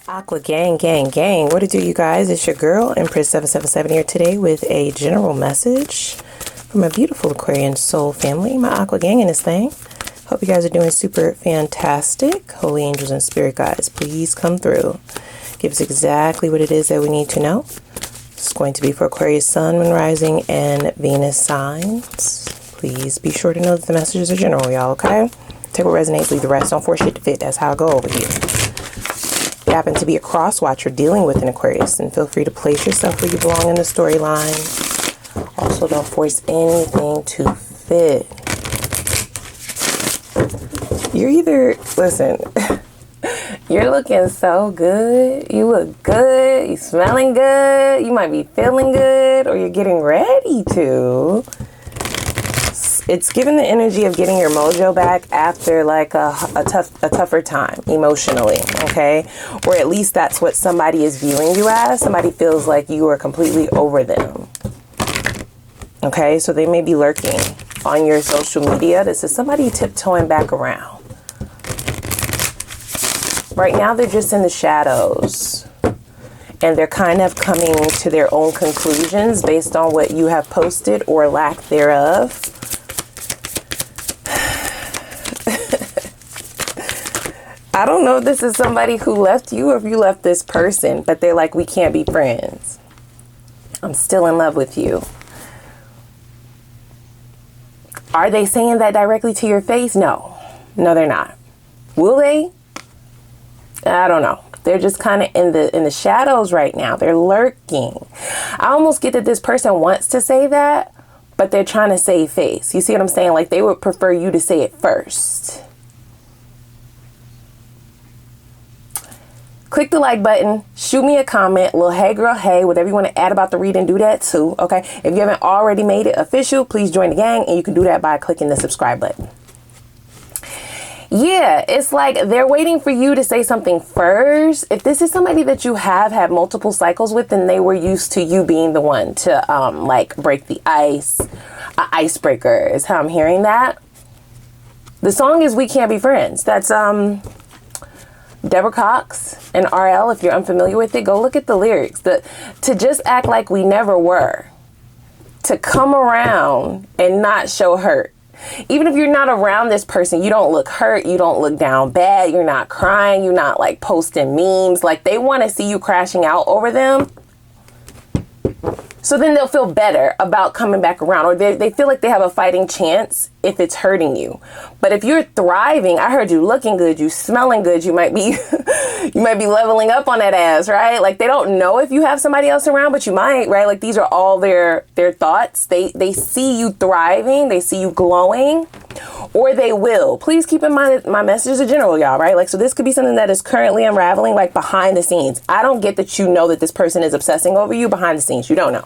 Aqua gang, gang, gang. What it do, you guys? It's your girl, Empress 777 here today with a general message from a beautiful Aquarian soul family, my Aqua gang in this thing. Hope you guys are doing super fantastic. Holy angels and spirit guides, please come through. Give us exactly what it is that we need to know. It's going to be for Aquarius Sun, Moon, Rising, and Venus signs. Please be sure to know that the messages are general, y'all, okay? Take what resonates, leave the rest. Don't force shit to fit. That's how I go over here. If you happen to be a cross watcher dealing with an Aquarius, then feel free to place yourself where you belong in the storyline. Also, don't force anything to fit. You're either, listen, you're looking so good. You look good. You smelling good. You might be feeling good, or you're getting ready to. It's given the energy of getting your mojo back after like a tougher time emotionally, okay? Or at least that's what somebody is viewing you as. Somebody feels like you are completely over them, okay? So they may be lurking on your social media. This is somebody tiptoeing back around. Right now they're just in the shadows, and they're kind of coming to their own conclusions based on what you have posted or lack thereof. I don't know if this is somebody who left you or if you left this person, but they're like, we can't be friends. I'm still in love with you. Are they saying that directly to your face? No. No, they're not. Will they? I don't know. They're just kind of in the shadows right now. They're lurking. I almost get that this person wants to say that, but they're trying to save face. You see what I'm saying? Like they would prefer you to say it first. Click the like button, shoot me a comment, little hey girl, hey, whatever you want to add about the reading, do that too, okay? If you haven't already made it official, please join the gang, and you can do that by clicking the subscribe button. Yeah, it's like they're waiting for you to say something first. If this is somebody that you have had multiple cycles with, then they were used to you being the one to like break the ice. An icebreaker is how I'm hearing that. The song is We Can't Be Friends. That's Deborah Cox and RL. If you're unfamiliar with it, go look at the lyrics. To just act like we never were. To come around and not show hurt. Even if you're not around this person, you don't look hurt. You don't look down bad. You're not crying. You're not like posting memes. Like they want to see you crashing out over them. So then they'll feel better about coming back around, or they feel like they have a fighting chance if it's hurting you. But if you're thriving, I heard you looking good, you smelling good, you might be you might be leveling up on that ass, right? Like they don't know if you have somebody else around, but you might, right? Like these are all their thoughts. They see you thriving, they see you glowing, or they will. Please keep in mind that my messages are general, y'all, right? Like, so this could be something that is currently unraveling, like behind the scenes. I don't get that you know that this person is obsessing over you behind the scenes. You don't know.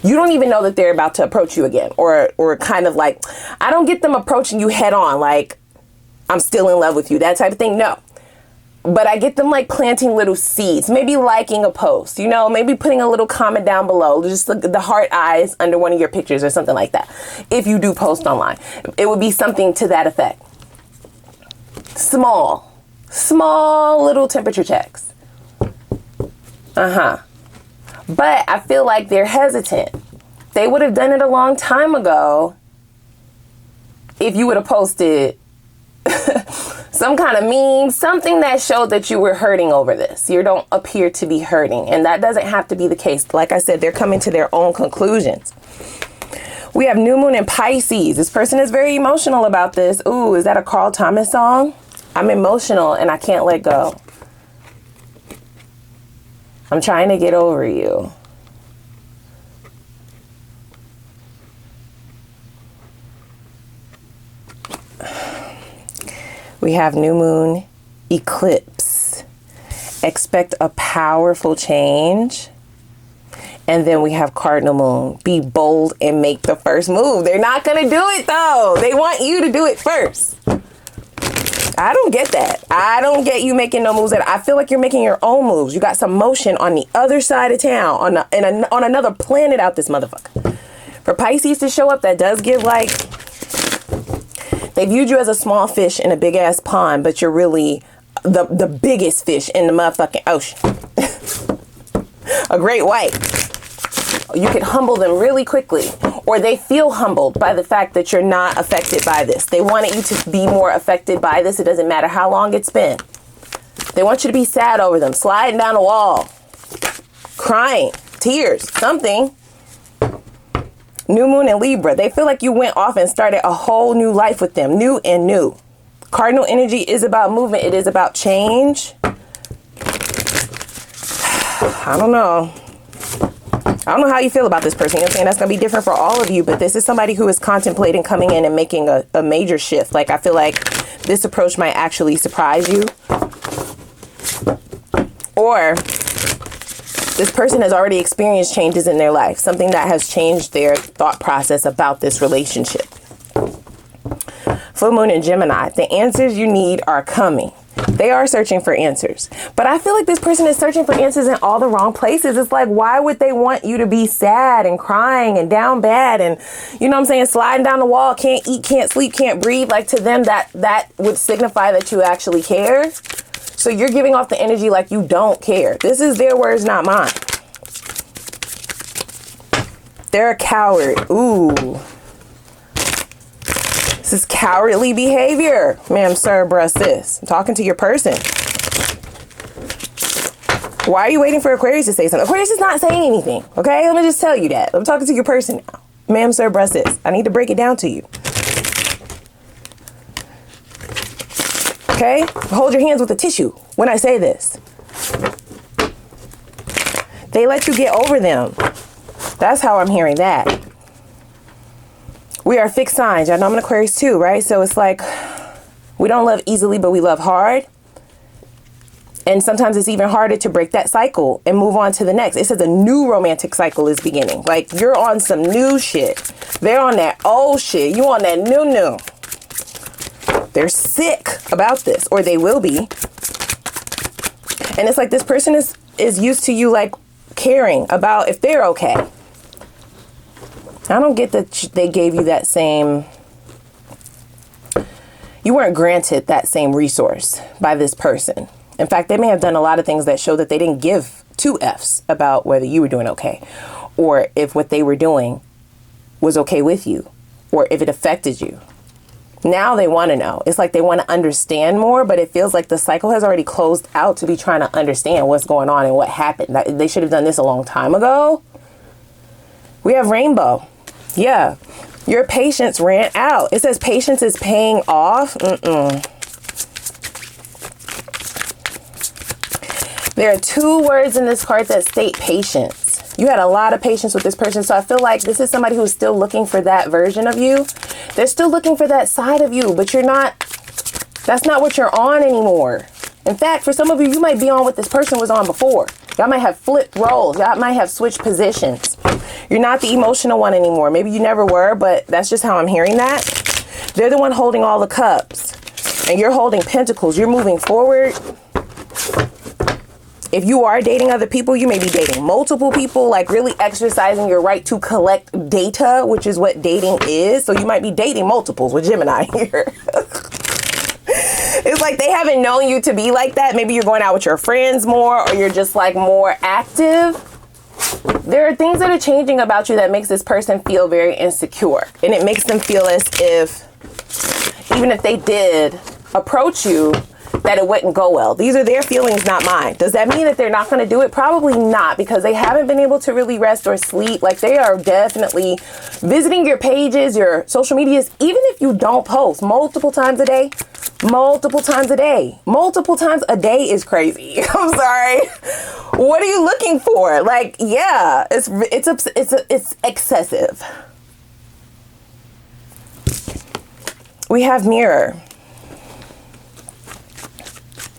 You don't even know that they're about to approach you again, or kind of like, I don't get them approaching you head on, like, I'm still in love with you, that type of thing. No. But I get them like planting little seeds, maybe liking a post, you know, maybe putting a little comment down below, just look at the heart eyes under one of your pictures or something like that. If you do post online, it would be something to that effect. Small little temperature checks. But I feel like they're hesitant. They would have done it a long time ago if you would have posted some kind of meme, something that showed that you were hurting over this. You don't appear to be hurting, and that doesn't have to be the case. Like I said, they're coming to their own conclusions. We have new moon in Pisces. This person is very emotional about this. Ooh, is that a Carl Thomas song? I'm emotional and I can't let go. I'm trying to get over you. We have new moon eclipse. Expect a powerful change. And then we have cardinal moon. Be bold and make the first move. They're not going to do it though. They want you to do it first. I don't get that. I don't get you making no moves. I feel like you're making your own moves. You got some motion on the other side of town, on another planet out this motherfucker. For Pisces to show up, that does give like, they viewed you as a small fish in a big ass pond, but you're really the biggest fish in the motherfucking ocean. A great white. You can humble them really quickly, or they feel humbled by the fact that you're not affected by this. They wanted you to be more affected by this. It doesn't matter how long it's been. They want you to be sad over them, sliding down the wall, crying, tears, something. New moon in Libra. They feel like you went off and started a whole new life with them, new and new. Cardinal energy is about movement. It is about change. I don't know. I don't know how you feel about this person. You know what I'm saying? That's going to be different for all of you. But this is somebody who is contemplating coming in and making a major shift. Like, I feel like this approach might actually surprise you. Or this person has already experienced changes in their life. Something that has changed their thought process about this relationship. Full moon in Gemini. The answers you need are coming. They are searching for answers. But I feel like this person is searching for answers in all the wrong places. It's like, why would they want you to be sad and crying and down bad and, you know what I'm saying, sliding down the wall, can't eat, can't sleep, can't breathe? Like, to them, that would signify that you actually care. So you're giving off the energy like you don't care. This is their words, not mine. They're a coward. Ooh. This is cowardly behavior. Ma'am, sir, bruh, sis. I'm talking to your person. Why are you waiting for Aquarius to say something? Aquarius is not saying anything, okay? Let me just tell you that. I'm talking to your person now. Ma'am, sir, bruh, sis. I need to break it down to you. Okay? Hold your hands with a tissue when I say this. They let you get over them. That's how I'm hearing that. We are fixed signs. I know I'm an Aquarius too, right? So it's like, we don't love easily, but we love hard. And sometimes it's even harder to break that cycle and move on to the next. It says a new romantic cycle is beginning. Like, you're on some new shit. They're on that old shit. You on that new. They're sick about this, or they will be. And it's like this person is used to you, like, caring about if they're okay. I don't get that they gave you that same, you weren't granted that same resource by this person. In fact, they may have done a lot of things that show that they didn't give two F's about whether you were doing okay, or if what they were doing was okay with you, or if it affected you. Now they want to know. It's like they want to understand more, but it feels like the cycle has already closed out to be trying to understand what's going on and what happened. They should have done this a long time ago. We have rainbow. Yeah, your patience ran out. It says patience is paying off. There are two words in this card that state patience. You had a lot of patience with this person. So I feel like this is somebody who's still looking for that version of you. They're still looking for that side of you, but you're not, that's not what you're on anymore. In fact, for some of you, you might be on what this person was on before. Y'all might have flipped roles. Y'all might have switched positions. You're not the emotional one anymore. Maybe you never were, but that's just how I'm hearing that. They're the one holding all the cups, and you're holding pentacles. You're moving forward. If you are dating other people, you may be dating multiple people, like really exercising your right to collect data, which is what dating is. So you might be dating multiples with Gemini here. It's like they haven't known you to be like that. Maybe you're going out with your friends more, or you're just like more active. There are things that are changing about you that makes this person feel very insecure. And it makes them feel as if, even if they did approach you, that it wouldn't go well. These are their feelings, not mine. Does that mean that they're not going to do it? Probably not, because they haven't been able to really rest or sleep. Like, they are definitely visiting your pages, your social medias, even if you don't post multiple times a day. Multiple times a day. Multiple times a day is crazy. I'm sorry. What are you looking for? Like, yeah, it's excessive. We have mirror.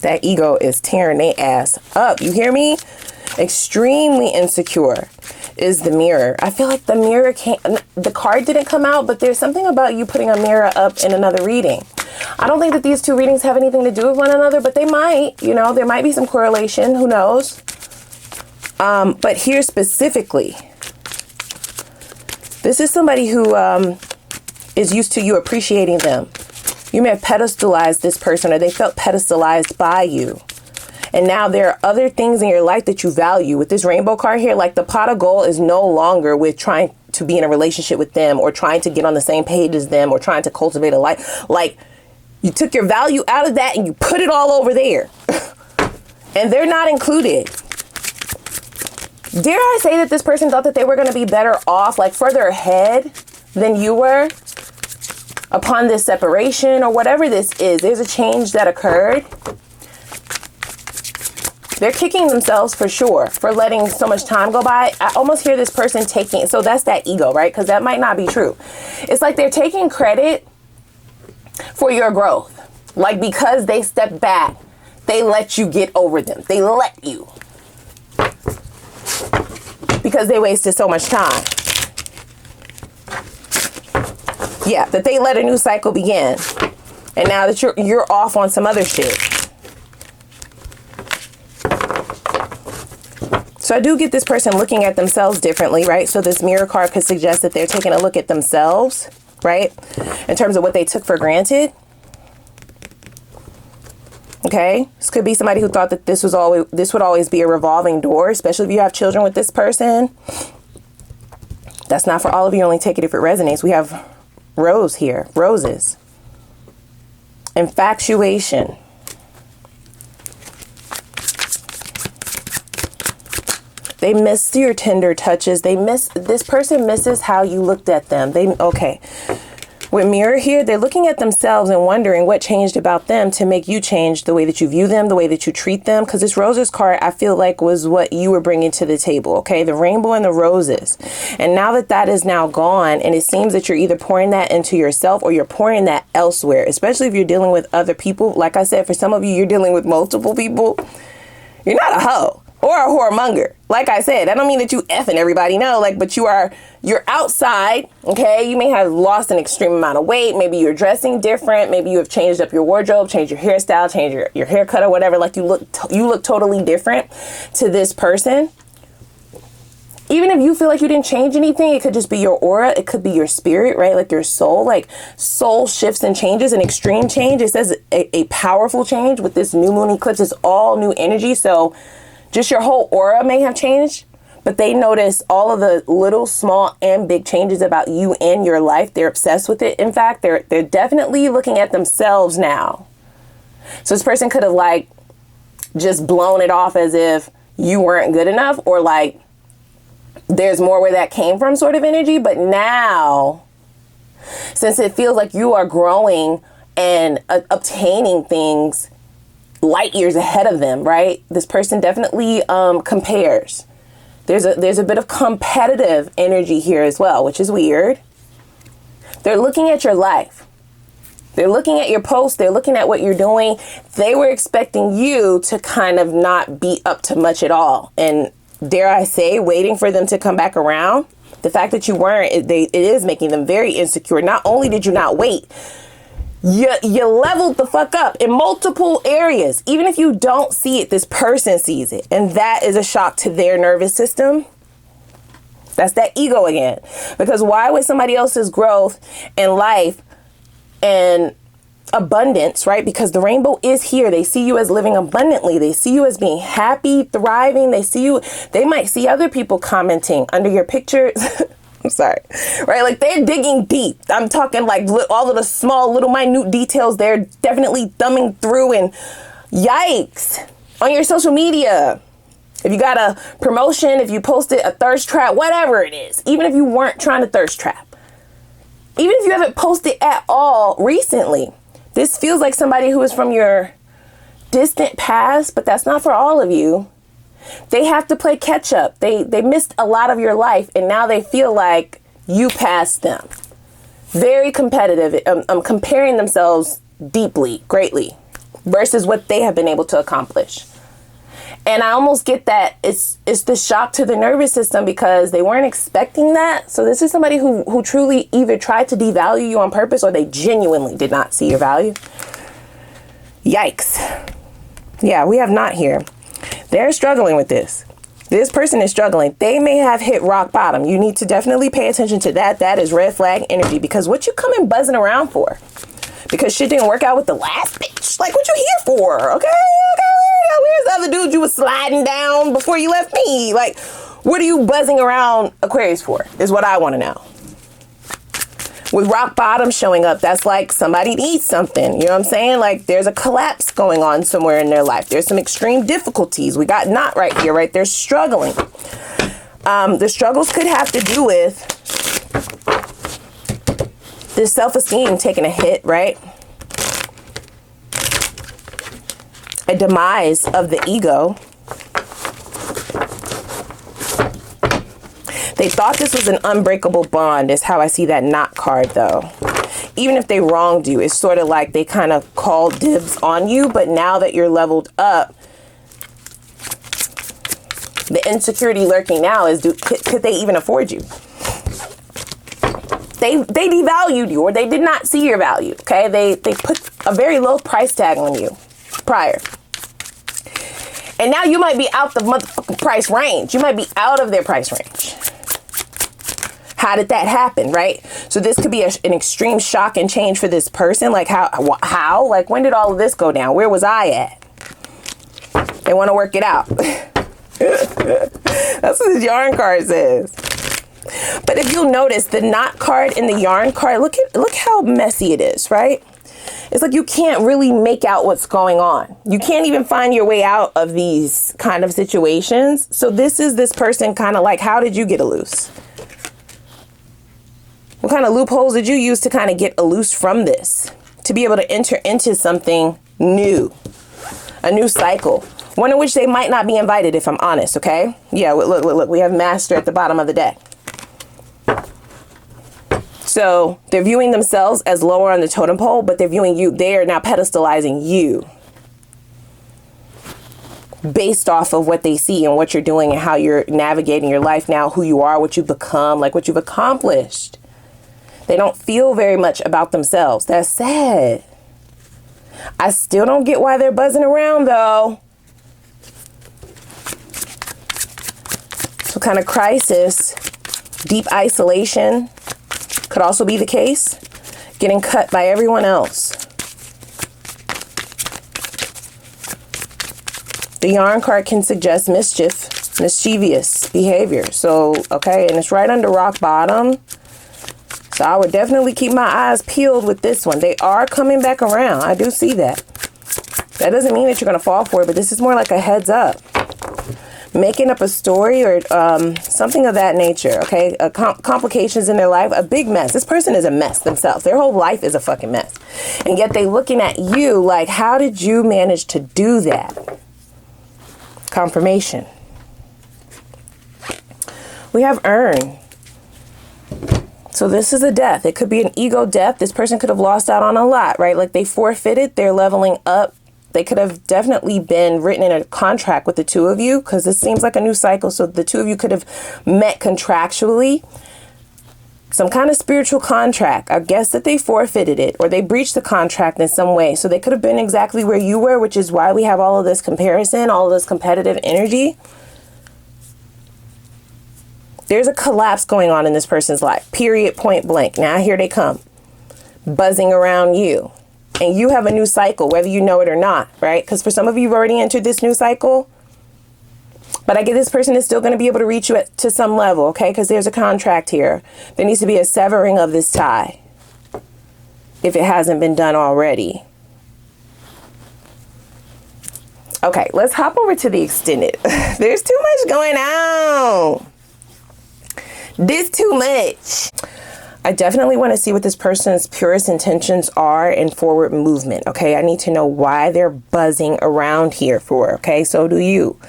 That ego is tearing their ass up. You hear me? Extremely insecure is the mirror. I feel like the mirror can't, the card didn't come out, but there's something about you putting a mirror up in another reading. I don't think that these two readings have anything to do with one another, but they might, you know, there might be some correlation. Who knows? But here specifically, this is somebody who is used to you appreciating them. You may have pedestalized this person, or they felt pedestalized by you. And now there are other things in your life that you value. With this rainbow card here, like the pot of gold is no longer with trying to be in a relationship with them, or trying to get on the same page as them, or trying to cultivate a life. Like, you took your value out of that and you put it all over there. And they're not included. Dare I say that this person thought that they were going to be better off, like further ahead than you were upon this separation or whatever this is. There's a change that occurred. They're kicking themselves for sure for letting so much time go by. I almost hear this person taking, so that's that ego, right? Because that might not be true. It's like they're taking credit for your growth. Like, because they stepped back, they let you get over them. They let you. Because they wasted so much time. Yeah, that they let a new cycle begin. And now that you're off on some other shit. So I do get this person looking at themselves differently, right? So this mirror card could suggest that they're taking a look at themselves, right? In terms of what they took for granted. Okay, this could be somebody who thought that this would always be a revolving door, especially if you have children with this person. That's not for all of you. Only take it if it resonates. We have rose here, roses. Infatuation. They miss your tender touches. This person misses how you looked at them. Okay. With mirror here, they're looking at themselves and wondering what changed about them to make you change the way that you view them, the way that you treat them. Because this roses card, I feel like, was what you were bringing to the table. Okay, the rainbow and the roses. And now that that is now gone, and it seems that you're either pouring that into yourself or you're pouring that elsewhere, especially if you're dealing with other people. Like I said, for some of you, you're dealing with multiple people. You're not a hoe or a whoremonger. Like I said, I don't mean that you effing everybody, no, like, but you're outside, okay? You may have lost an extreme amount of weight. Maybe you're dressing different. Maybe you have changed up your wardrobe, changed your hairstyle, changed your haircut or whatever. Like, you look totally different to this person. Even if you feel like you didn't change anything, it could just be your aura. It could be your spirit, right? Like your soul, like soul shifts and changes, an extreme change. It says a powerful change with this new moon eclipse. It's all new energy. So just your whole aura may have changed, but they notice all of the little, small, and big changes about you and your life. They're obsessed with it. In fact, they're definitely looking at themselves now. So this person could have like just blown it off as if you weren't good enough, or like there's more where that came from sort of energy. But now, since it feels like you are growing and obtaining things light years ahead of them, right? This person definitely compares. There's a bit of competitive energy here as well, which is weird. They're looking at your life. They're looking at your posts. They're looking at what you're doing. They were expecting you to kind of not be up to much at all. And dare I say, waiting for them to come back around. The fact that you weren't, it is making them very insecure. Not only did you not wait, you leveled the fuck up in multiple areas. Even if you don't see it, this person sees it. And that is a shock to their nervous system. That's that ego again. Because why would somebody else's growth and life and abundance, right? Because the rainbow is here. They see you as living abundantly. They see you as being happy, thriving. They might see other people commenting under your pictures. I'm sorry, right? Like they're digging deep. I'm talking like all of the small, little minute details. They're definitely thumbing through, and yikes, on your social media. If you got a promotion, if you posted a thirst trap, whatever it is, even if you weren't trying to thirst trap, even if you haven't posted at all recently, this feels like somebody who is from your distant past, but that's not for all of you. They have to play catch up. They missed a lot of your life, and now they feel like you passed them. Very competitive. Comparing themselves deeply, greatly, versus what they have been able to accomplish. And I almost get that it's the shock to the nervous system because they weren't expecting that. So this is somebody who truly either tried to devalue you on purpose, or they genuinely did not see your value. Yikes. Yeah, we have not here. They're struggling with this. This person is struggling. They may have hit rock bottom. You need to definitely pay attention to that. That is red flag energy, because what you coming buzzing around for? because shit didn't work out with the last bitch. Like, what you here for? Okay, where's the other dude you was sliding down before you left me? Like, what are you buzzing around Aquarius for, is what I want to know. With rock bottom showing up, that's like somebody needs something. You know what I'm saying? Like, there's a collapse going on somewhere in their life. There's some extreme difficulties. We got not right here, right? They're struggling. The struggles could have to do with this self-esteem taking a hit, right? A demise of the ego. They thought this was an unbreakable bond, is how I see that knot card, though. Even if they wronged you, it's sort of like they kind of called dibs on you, but now that you're leveled up, the insecurity lurking now is, could they even afford you? They devalued you, or they did not see your value, okay? They put a very low price tag on you prior. And now you might be out the motherfucking price range. You might be out of their price range. How did that happen, right? So this could be an extreme shock and change for this person. Like, how? Like, when did all of this go down? Where was I at? They want to work it out. That's what this yarn card says. But if you'll notice, the knot card and the yarn card, look how messy it is, right? It's like you can't really make out what's going on. You can't even find your way out of these kind of situations. So this is this person kind of like, how did you get a loose? What kind of loopholes did you use to kind of get a loose from this? To be able to enter into something new, a new cycle, one in which they might not be invited, if I'm honest, okay? Yeah, look, we have Master at the bottom of the deck. So they're viewing themselves as lower on the totem pole, but they're viewing you, they are now pedestalizing you based off of what they see and what you're doing and how you're navigating your life now, who you are, what you've become, like what you've accomplished. They don't feel very much about themselves. That's sad. I still don't get why they're buzzing around, though. So kind of crisis, deep isolation could also be the case. Getting cut by everyone else. The yarn card can suggest mischievous behavior. So, okay, and it's right under rock bottom. So I would definitely keep my eyes peeled with this one. They are coming back around. I do see that. That doesn't mean that you're going to fall for it, but this is more like a heads up. Making up a story or something of that nature, okay? Complications in their life, a big mess. This person is a mess themselves. Their whole life is a fucking mess. And yet they looking at you like, how did you manage to do that? Confirmation. We have earn. So this is a death. It could be an ego death. This person could have lost out on a lot, right? Like they forfeited, they're leveling up. They could have definitely been written in a contract with the two of you, because this seems like a new cycle. So the two of you could have met contractually. Some kind of spiritual contract. I guess that they forfeited it or they breached the contract in some way. So they could have been exactly where you were, which is why we have all of this comparison, all of this competitive energy. There's a collapse going on in this person's life. Period, point blank. Now here they come. Buzzing around you. And you have a new cycle, whether you know it or not, right? Because for some of you, you've already entered this new cycle. But I get this person is still going to be able to reach you to some level, okay? Because there's a contract here. There needs to be a severing of this tie. If it hasn't been done already. Okay, let's hop over to the extended. There's too much going on. This too much. I definitely want to see what this person's purest intentions are in forward movement. Okay, I need to know why they're buzzing around here for. Okay, so do you.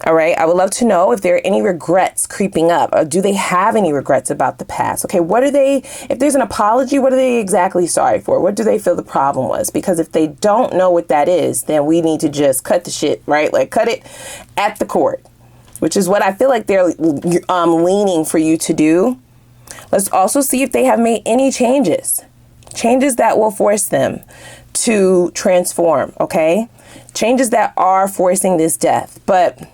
All right, I would love to know if there are any regrets creeping up. Or do they have any regrets about the past? Okay, what are they, if there's an apology, what are they exactly sorry for? What do they feel the problem was? Because if they don't know what that is, then we need to just cut the shit, right? Like cut it at the cord. Which is what I feel like they're leaning for you to do. Let's also see if they have made any changes. Changes that will force them to transform, okay? Changes that are forcing this death. But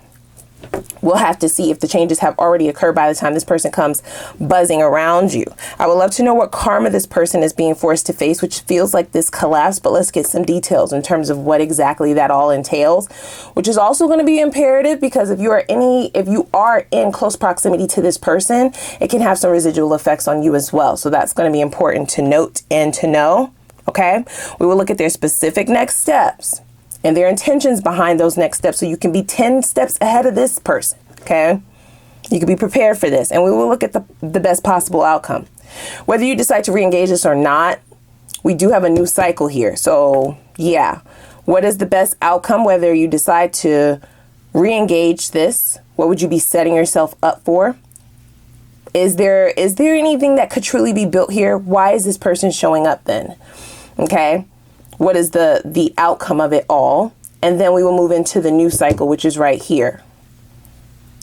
We'll have to see if the changes have already occurred by the time this person comes buzzing around you. I would love to know what karma this person is being forced to face, which feels like this collapse, but let's get some details in terms of what exactly that all entails, which is also going to be imperative because if you are in close proximity to this person, it can have some residual effects on you as well. So that's going to be important to note and to know. Okay, we will look at their specific next steps and their intentions behind those next steps, so you can be 10 steps ahead of this person, okay? You can be prepared for this, and we will look at the best possible outcome. Whether you decide to re-engage this or not, we do have a new cycle here. So yeah, what is the best outcome? Whether you decide to re-engage this, what would you be setting yourself up for? Is there anything that could truly be built here? Why is this person showing up then? Okay. What is the outcome of it all? And then we will move into the new cycle, which is right here.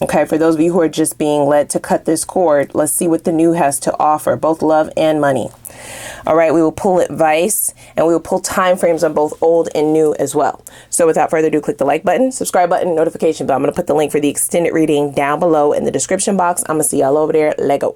Okay, for those of you who are just being led to cut this cord, let's see what the new has to offer, both love and money. All right, we will pull advice and we will pull time frames on both old and new as well. So without further ado, click the like button, subscribe button, notification bell. I'm going to put the link for the extended reading down below in the description box. I'm going to see y'all over there. Let go.